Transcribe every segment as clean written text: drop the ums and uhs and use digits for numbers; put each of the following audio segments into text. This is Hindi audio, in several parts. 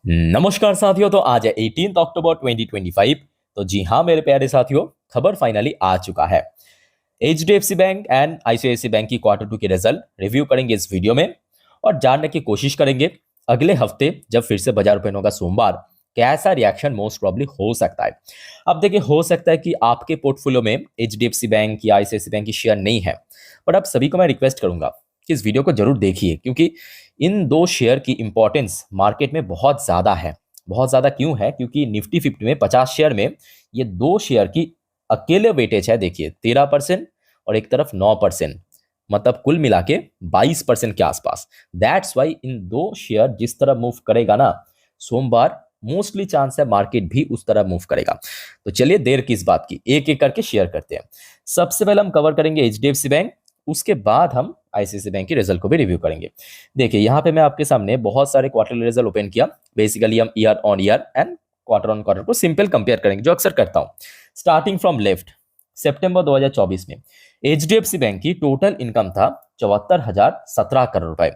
नमस्कार साथियों। तो आज है 18 अक्टूबर 2025। तो जी हाँ मेरे प्यारे साथियों, खबर फाइनली आ चुका है। HDFC bank and ICICI bank की क्वार्टर 2 की रिजल्ट रिव्यू करेंगे इस वीडियो में और जानने की कोशिश करेंगे अगले हफ्ते जब फिर से बाजार ओपन होगा सोमवार, कैसा रिएक्शन मोस्ट प्रॉब्ली हो सकता है। अब देखिए, हो सकता है कि आपके पोर्टफोलियो में एचडीएफसी बैंक या आईसीआईसीआई बैंक की शेयर नहीं है, बट आप सभी को मैं रिक्वेस्ट करूंगा कि इस वीडियो को जरूर देखिए, क्योंकि इन दो शेयर की इंपॉर्टेंस मार्केट में बहुत ज्यादा है। बहुत ज्यादा क्यों है? क्योंकि निफ्टी 50 में 50 शेयर में ये दो शेयर की अकेले वेटेज है, देखिए 13% और एक तरफ 9%, मतलब कुल मिला के 22% के आसपास। दैट्स वाई इन दो शेयर जिस तरह मूव करेगा ना सोमवार, मोस्टली चांस है मार्केट भी उस तरह मूव करेगा। तो चलिए देर किस बात की, एक एक करके शेयर करते हैं। सबसे पहले हम कवर करेंगे एचडीएफसी बैंक, उसके बाद हम आईसीआईसीआई बैंक की रिजल्ट को भी रिव्यू करेंगे। देखिए यहाँ पे मैं आपके सामने बहुत सारे क्वार्टरली रिजल्ट ओपन किया। बेसिकली हम year on year and quarter on quarter को सिंपल कंपेयर करेंगे, जो अक्सर करता हूं। स्टार्टिंग फ्रॉम लेफ्ट, सितंबर 2024 में एचडीएफसी बैंक की टोटल इनकम था 74,017 करोड़ रुपए।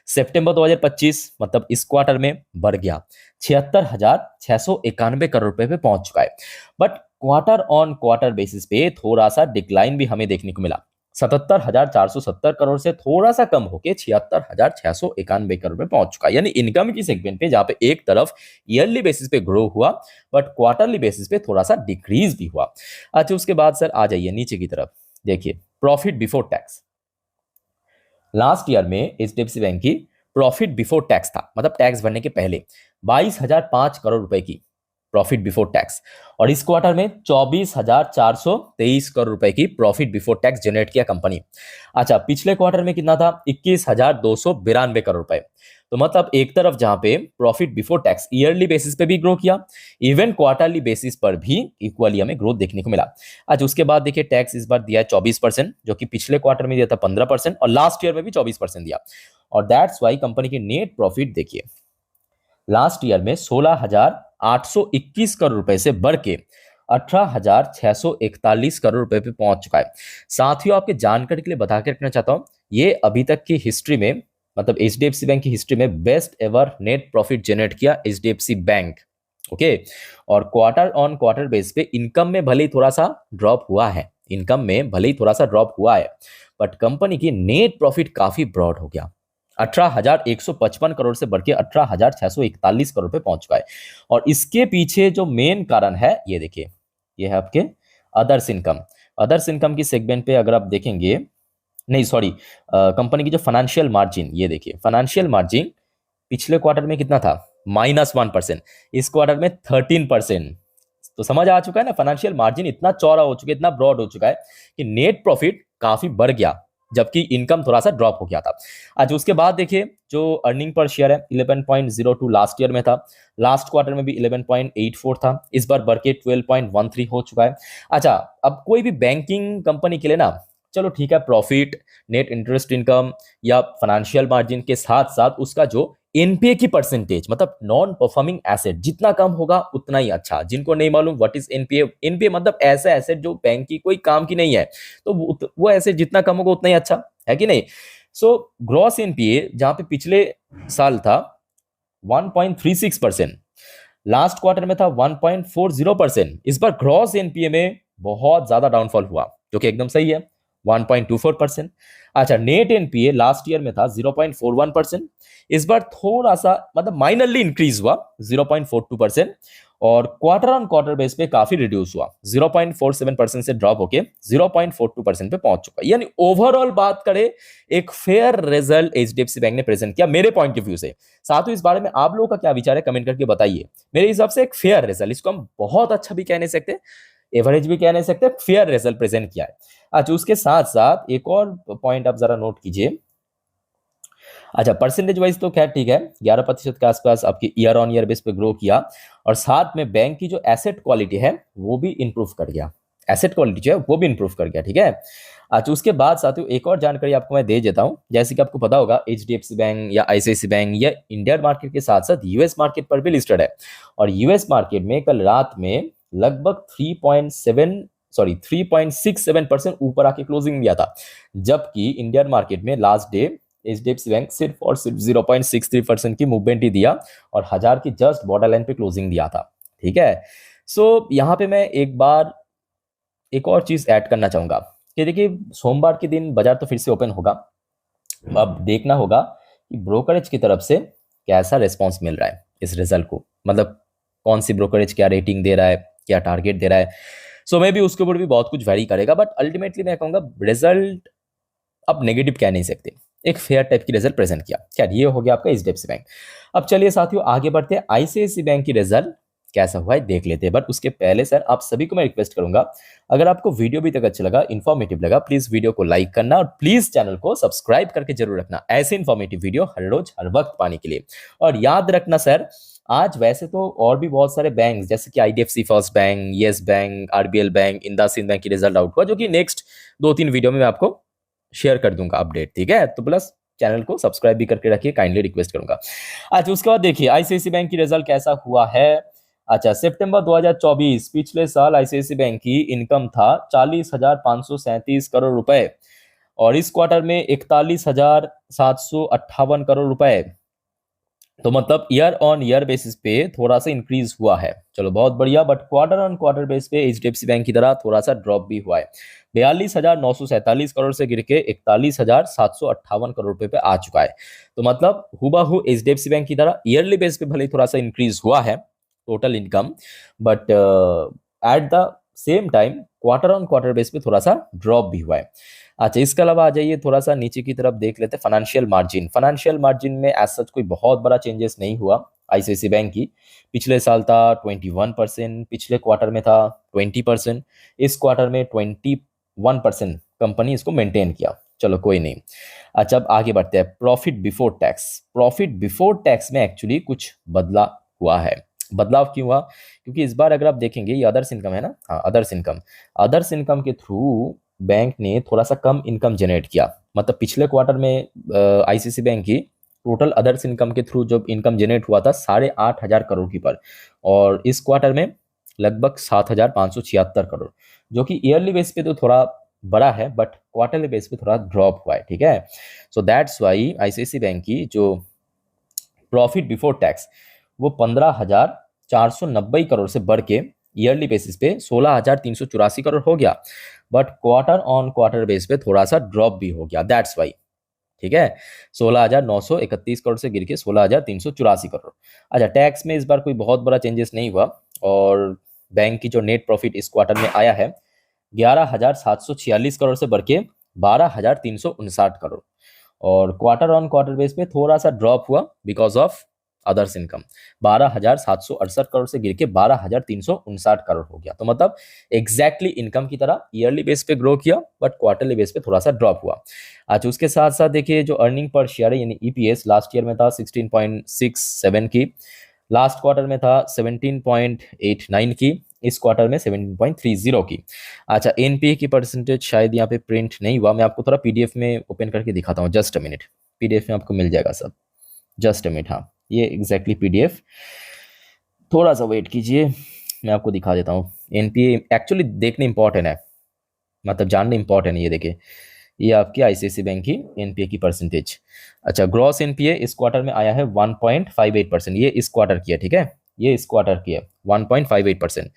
सितंबर 2025 मतलब इस क्वार्टर में बढ़ गया 76,691 करोड़ रुपए पे पहुंच चुका है। But quarter on quarter basis पे थोड़ा सा डिक्लाइन भी हमें देखने को मिला। 77,470 करोड़ से थोड़ा सा कम होके 76,691 करोड़ पे पहुंच चुका है। यानी इनकम की सेगमेंट पे जहां पे एक तरफ ईयरली बेसिस पे ग्रो हुआ, बट क्वार्टरली बेसिस पे थोड़ा सा डिक्रीज भी हुआ। अच्छा, उसके बाद सर आ जाइए नीचे की तरफ। देखिए profit before tax, last year में एचडीएफसी बैंक की प्रॉफिट बिफोर टैक्स था, मतलब टैक्स भरने के पहले 22,005 करोड़ रुपए की प्रॉफिट बिफोर टैक्स, और इस क्वार्टर में 24,423 करोड़ रुपए की प्रॉफिट बिफोर टैक्स जनरेट किया कंपनी। अच्छा, पिछले क्वार्टर में कितना था? 21,292 करोड़ रुपए। तो मतलब एक तरफ जहां पे profit before tax yearly basis पे भी ग्रो किया, इवन क्वार्टरली बेसिस पर भी इक्वली हमें ग्रोथ देखने को मिला। आज उसके बाद देखिए टैक्स इस बार दिया है 24%, जो कि पिछले क्वार्टर में दिया था 15% और लास्ट ईयर में भी 24% दिया। और दैट्स वाई कंपनी की नेट प्रॉफिट देखिए लास्ट ईयर में 16,821 करोड़ रुपए से बढ़ के 18,641 करोड़ रुपए पे पहुंच चुका है। साथियों, आपके जानकारी के लिए बता के रखना चाहता हूं, ये अभी तक की हिस्ट्री में, मतलब एचडीएफसी बैंक की हिस्ट्री में best ever net profit generate किया एचडीएफसी बैंक। ओके, और क्वार्टर ऑन क्वार्टर बेस पे इनकम में भले ही थोड़ा सा ड्रॉप हुआ है, इनकम में भले ही थोड़ा सा ड्रॉप हुआ है, बट कंपनी की नेट प्रॉफिट काफी ब्रॉड हो गया। 18,155 करोड़ से बढ़ के 18,641 करोड़ पे पहुंच चुका है। और इसके पीछे जो मेन कारण है ये देखिए, ये है आपके अदर्स इनकम। अदर्स इनकम की सेगमेंट पे अगर आप देखेंगे, नहीं सॉरी, कंपनी की जो फाइनेंशियल मार्जिन, ये देखिए फाइनेंशियल मार्जिन पिछले क्वार्टर में कितना था? -1%। इस क्वार्टर में 13%। तो समझ आ चुका है ना, फाइनेंशियल मार्जिन इतना चौड़ा हो चुका है, इतना ब्रॉड हो चुका है कि नेट प्रॉफिट काफी बढ़ गया, जबकि इनकम थोड़ा सा ड्रॉप हो गया था। आज उसके बाद देखिए जो अर्निंग पर शेयर है 11.02 लास्ट ईयर में था, लास्ट क्वार्टर में भी 11.84 था, इस बार बढ़ के 12.13 हो चुका है। अच्छा, अब कोई भी बैंकिंग कंपनी के लिए ना, चलो ठीक है, प्रॉफिट, नेट इंटरेस्ट इनकम या फाइनेंशियल मार्जिन के साथ साथ उसका जो एनपीए की परसेंटेज, मतलब नॉन परफॉर्मिंग एसेट, जितना कम होगा उतना ही अच्छा। जिनको नहीं मालूम व्हाट इज एनपीए, एनपीए मतलब ऐसा एसेट जो बैंक की कोई काम की नहीं है, तो वो एसेट जितना कम होगा उतना ही अच्छा है कि नहीं। सो ग्रॉस एनपीए जहां पे पिछले साल था 1.36%, लास्ट क्वार्टर में था 1.40%, इस बार ग्रॉस एनपीए में बहुत ज्यादा डाउनफॉल हुआ, जो कि एकदम सही है, 1.24%। अच्छा, नेट एनपीए लास्ट ईयर में था 0.41%, इस बार थोड़ा सा मतलब माइनरली इंक्रीज हुआ 0.42%, और क्वार्टर ऑन क्वार्टर बेस पे काफी रिड्यूस हुआ, 0.47% से ड्रॉप होके 0.42% पे पहुंच चुका है। यानी ओवरऑल बात करें, एक फेयर रिजल्ट एचडीएफसी बैंक ने प्रेजेंट किया मेरे पॉइंट ऑफ व्यू से। साथ ही इस बारे में आप लोगों का क्या विचार है कमेंट करके बताइए। मेरे हिसाब से एक फेयर रिजल्ट, इसको हम बहुत अच्छा भी कह नहीं सकते, एवरेज भी कह नहीं सकते, फेयर रिजल्ट प्रेजेंट किया है। अच्छा, उसके साथ साथ एक और पॉइंट आप जरा नोट कीजिए। अच्छा, परसेंटेज वाइज तो खैर ठीक है, 11% के आसपास आपकी ईयर ऑन ईयर बेस पे ग्रो किया, और साथ में बैंक की जो एसेट क्वालिटी है वो भी इंप्रूव कर गया, एसेट क्वालिटी जो है वो भी इंप्रूव कर गया, ठीक है। अच्छा, उसके बाद साथियों एक और जानकारी आपको मैं दे देता हूं। जैसे कि आपको पता होगा एचडीएफसी बैंक या आईसीआईसीआई बैंक या इंडियन मार्केट के साथ साथ यूएस मार्केट पर भी लिस्टेड है, और यूएस मार्केट में कल रात में लगभग 3.67% ऊपर आके क्लोजिंग दिया था, जबकि इंडियन मार्केट में लास्ट डे एचडीएफसी बैंक सिर्फ और सिर्फ 0.63% की मूवमेंट ही दिया और 1000 की जस्ट बॉर्डर लाइन पे क्लोजिंग दिया था। ठीक है, सो यहाँ पे मैं एक बार एक और चीज ऐड करना चाहूंगा कि देखिए सोमवार के दिन बाजार तो फिर से ओपन होगा। अब देखना होगा कि ब्रोकरेज की तरफ से कैसा रिस्पॉन्स मिल रहा है इस रिजल्ट को, मतलब कौन सी ब्रोकरेज क्या रेटिंग दे रहा है, क्या टारगेट दे रहा है। सो मे भी उसके ऊपर भी बहुत कुछ वैरी करेगा, बट अल्टीमेटली मैं कहूंगा रिजल्ट अब नेगेटिव कह नहीं सकते, एक फेयर टाइप की रिजल्ट प्रेजेंट किया। क्या ये हो गया आपका एचडीएफसी बैंक। अब चलिए साथियों आगे बढ़ते हैं, आईसीआईसी बैंक की रिजल्ट कैसा हुआ है देख लेते हैं। बट उसके पहले सर आप सभी को मैं रिक्वेस्ट करूंगा, अगर आपको वीडियो भी तक अच्छा लगा, इन्फॉर्मेटिव लगा, प्लीज वीडियो को लाइक करना और प्लीज चैनल को सब्सक्राइब करके जरूर रखना ऐसे इन्फॉर्मेटिव वीडियो हर रोज हर वक्त पाने के लिए। और याद रखना सर, आज वैसे तो और भी बहुत सारे बैंक जैसे कि IDFC first bank, yes bank, RBL bank, IndusInd bank की रिजल्ट आउट हुआ, जो कि नेक्स्ट 2-3 वीडियो में मैं आपको शेयर कर दूंगा अपडेट। ठीक है, तो प्लस चैनल को सब्सक्राइब भी करके रखिए, काइंडली रिक्वेस्ट करूंगा। अच्छा उसके बाद देखिए आईसीआईसी बैंक की रिजल्ट कैसा हुआ है। अच्छा सितंबर 2024 पिछले साल आईसीआईसी बैंक की इनकम था 40,537 करोड़ रुपए और इस क्वार्टर में 41,758 करोड़ रुपए। तो मतलब ईयर ऑन ईयर बेसिस पे थोड़ा सा इंक्रीज हुआ है, चलो बहुत बढ़िया। But quarter on quarter basis पे एचडीएफसी बैंक की तरह थोड़ा सा ड्रॉप भी हुआ है, 42,947 करोड़ से गिर के 41,758 करोड़ रुपए पे आ चुका है। तो मतलब हुबहू एचडीएफसी बैंक की तरह ईयरली बेस पे भले थोड़ा सा इंक्रीज हुआ है total income, but at the same time quarter on quarter base पे थोड़ा सा ड्रॉप भी हुआ है। अच्छा इसके अलावा आ जाइए थोड़ा सा नीचे की तरफ देख लेते हैं फाइनेंशियल मार्जिन। फाइनेंशियल मार्जिन में एज सच कोई बहुत बड़ा चेंजेस नहीं हुआ आईसीआईसी बैंक की। पिछले साल था 21%, पिछले क्वार्टर में था 20%, इस क्वार्टर में 21% कंपनी इसको मेंटेन किया, चलो कोई नहीं। अच्छा अब आगे बढ़ते हैं profit before tax. Profit before tax में एक्चुअली कुछ बदला हुआ है। बदलाव क्यों हुआ, क्योंकि इस बार अगर आप देखेंगे ये अदर्स इनकम है ना, हाँ अदर्स इनकम, अदर्स इनकम के थ्रू बैंक ने थोड़ा सा कम इनकम जनरेट किया। मतलब पिछले क्वार्टर में आईसीआईसी बैंक की टोटल अदर्स इनकम के थ्रू जो इनकम जनरेट हुआ था 8,500 करोड़ की पर, और इस क्वार्टर में लगभग 7,576 करोड़, जो कि ईयरली बेस पे तो थोड़ा बड़ा है बट क्वार्टरली बेस पे थोड़ा ड्रॉप हुआ है। ठीक है, so that's why ICIC bank की जो प्रॉफिट बिफोर टैक्स वो 15,490 करोड़ से बढ़ के ईयरली बेसिस पे 16,384 करोड़ हो गया, but quarter on quarter base पे थोड़ा सा ड्रॉप भी हो गया, दैट्स वाई। ठीक है, 16,931 करोड़ से गिर के 16,384 करोड़। अच्छा टैक्स में इस बार कोई बहुत बड़ा चेंजेस नहीं हुआ और बैंक की जो नेट प्रॉफिट इस क्वार्टर में आया है 11,746 करोड़ से बढ़ के 12,359 करोड़, और क्वार्टर ऑन क्वार्टर बेस पे थोड़ा सा ड्रॉप हुआ because of others income, 12,768 crore से गिर के 12,359 करोड़ हो गया। तो मतलब एग्जैक्टली इनकम की तरह ईयरली बेस पे ग्रो किया बट क्वार्टरली बेस पे थोड़ा सा ड्रॉप हुआ। अच्छा उसके साथ साथ देखिए जो अर्निंग पर शेयर है यानी ईपीएस लास्ट ईयर में था 16.67 की, लास्ट क्वार्टर में था 17.89 की, इस क्वार्टर में 17.30 की। अच्छा एनपीए की परसेंटेज शायद यहाँ पे प्रिंट नहीं हुआ, मैं आपको थोड़ा पीडीएफ में ओपन करके दिखाता हूँ, जस्ट अ मिनट, पीडीएफ में आपको मिल जाएगा सब, जस्ट अ मिनट। हाँ ये एग्जैक्टली पीडीएफ, थोड़ा सा वेट कीजिए मैं आपको दिखा देता हूँ। एनपीए एक्चुअली देखने इंपॉर्टेंट है, मतलब जानना इंपॉर्टेंट है। ये देखिए ये आपकी आईसीआईसी बैंक की एनपीए की परसेंटेज। अच्छा ग्रॉस एनपीए इस क्वार्टर में आया है 1.58%, ये इस क्वार्टर की है। ठीक है, ये इस क्वार्टर की है 1.58%,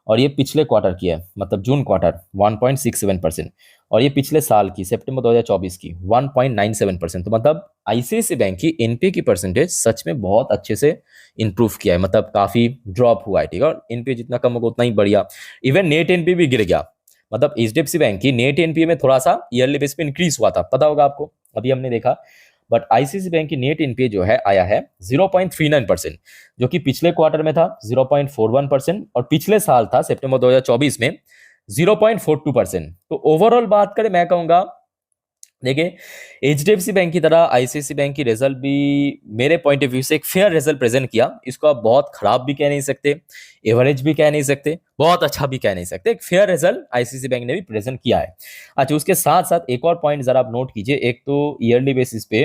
और ये पिछले क्वार्टर की है मतलब जून क्वार्टर 1.67%, और ये पिछले साल की सितंबर 2024 की 1.97%। तो मतलब आईसीआईसी बैंक की एनपीए की परसेंटेज सच में बहुत अच्छे से इंप्रूव किया है, मतलब काफी ड्रॉप हुआ है। ठीक है, और एनपीए जितना कम होगा उतना ही बढ़िया, इवन नेट एनपीए भी गिर गया। मतलब एचडीएफसी बैंक की नेट एनपीए में थोड़ा सा ईयरली बेस पे इंक्रीज हुआ था, पता होगा आपको, अभी हमने देखा। बट आईसीआईसी बैंक की नेट एनपीए जो है आया है 0.39%, जो कि पिछले क्वार्टर में था 0.41% और पिछले साल था सितंबर 2024 में 0.42%। तो ओवरऑल बात करें मैं कहूंगा देखिए एचडीएफसी बैंक की तरह आईसीआईसी बैंक की रिजल्ट भी मेरे पॉइंट ऑफ व्यू से एक फेयर रिजल्ट प्रेजेंट किया। इसको आप बहुत खराब भी कह नहीं सकते, एवरेज भी कह नहीं सकते, बहुत अच्छा भी कह नहीं सकते, एक फेयर रिजल्ट आईसीआईसी बैंक ने भी प्रेजेंट किया है। अच्छा उसके साथ साथ एक और पॉइंट जरा आप नोट कीजिए, एक तो ईयरली बेसिस पे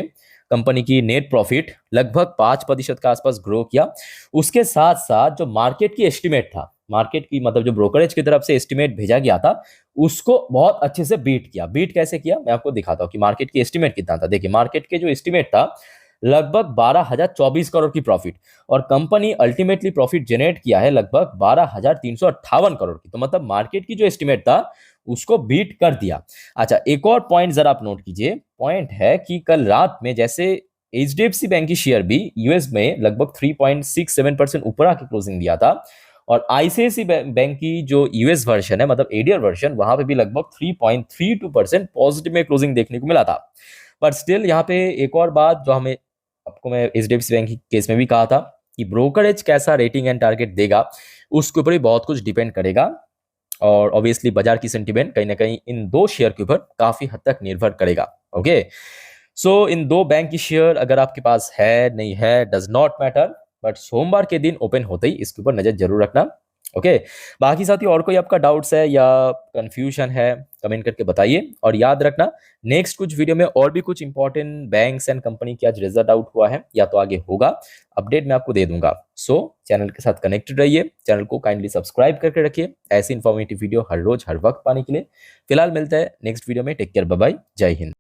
कंपनी की नेट प्रॉफिट लगभग 5% के आसपास ग्रो किया, उसके साथ साथ जो मार्केट की एस्टिमेट था, मार्केट की मतलब जो ब्रोकरेज की तरफ से एस्टिमेट भेजा गया था उसको बहुत अच्छे से बीट किया। बीट कैसे किया मैं आपको दिखाता हूँ कि मार्केट की एस्टिमेट कितना था। देखिए मार्केट के जो एस्टिमेट था लगभग 12,024 करोड़ की प्रॉफिट, और कंपनी अल्टीमेटली प्रॉफिट जनरेट किया है लगभग 12,358 करोड़ की। तो मतलब मार्केट की जो एस्टिमेट था उसको बीट कर दिया। अच्छा, एक और पॉइंट जरा आप नोट कीजिए। पॉइंट है कि कल रात में जैसे एचडीएफसी बैंक की शेयर भी यूएस में लगभग 3.67% ऊपर आके क्लोजिंग दिया था, और आईसीआईसी बैंक की जो यूएस वर्जन है मतलब एडीआर वर्जन, वहां पे भी लगभग 3.32% पॉजिटिव में क्लोजिंग देखने को मिला था। पर स्टिल यहाँ पे एक और बात जो हमें, आपको मैं एचडीएफसी बैंक की केस में भी कहा था कि ब्रोकरेज कैसा रेटिंग एंड टारगेट देगा उसके ऊपर भी बहुत कुछ डिपेंड करेगा, और ऑब्वियसली बाजार की सेंटीमेंट कहीं ना कहीं इन दो शेयर के ऊपर काफी हद तक निर्भर करेगा। ओके, सो इन दो बैंक की शेयर अगर आपके पास है नहीं है डज नॉट मैटर, बट सोमवार के दिन ओपन होते ही इसके ऊपर नजर जरूर रखना। ओके, बाकी साथी और कोई आपका डाउट्स है या कंफ्यूजन है कमेंट करके बताइए, और याद रखना नेक्स्ट कुछ वीडियो में और भी कुछ इंपॉर्टेंट बैंक्स एंड कंपनी की आज रिजल्ट आउट हुआ है या तो आगे होगा, अपडेट मैं आपको दे दूंगा। सो चैनल के साथ कनेक्टेड रहिए, चैनल को काइंडली सब्सक्राइब करके रखिए ऐसी इंफॉर्मेटिव वीडियो हर रोज हर वक्त पाने के लिए। फिलहाल मिलता है नेक्स्ट वीडियो में, टेक केयर, बाय बाय, जय हिंद।